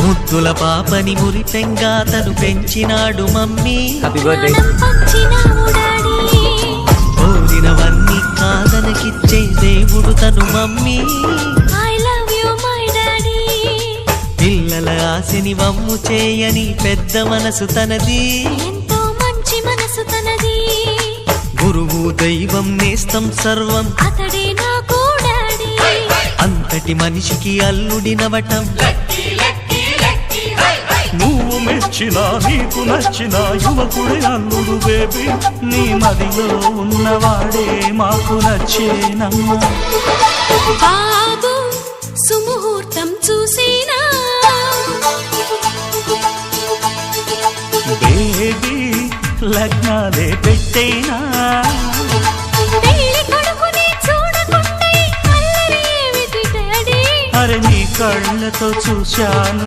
ముద్దుల పాపని మురిపెంగా తను పెంచినాడు మమ్మీ. కోరినవన్నీ కాదనకిచ్చే దేవుడు తను మమ్మీ. పిల్లల ఆశని వమ్ము చేయని పెద్ద మనసు తనది. గురువు దైవం నేస్తం సర్వం అతడే నాకు డాడీ. అంతటి మనిషికి అల్లుడినవటం. నువ్వు మెచ్చిన నీకు నచ్చిన యువకుడే అల్లుడు బేబీ. నీ మదిలో ఉన్నవాడే మాకు నచ్చేనమ్మా. బాబు సుముహూర్తం చూసేనా బేబీ లగ్నాలే పెట్టేనా. అరే నీ కళ్ళతో చూశాను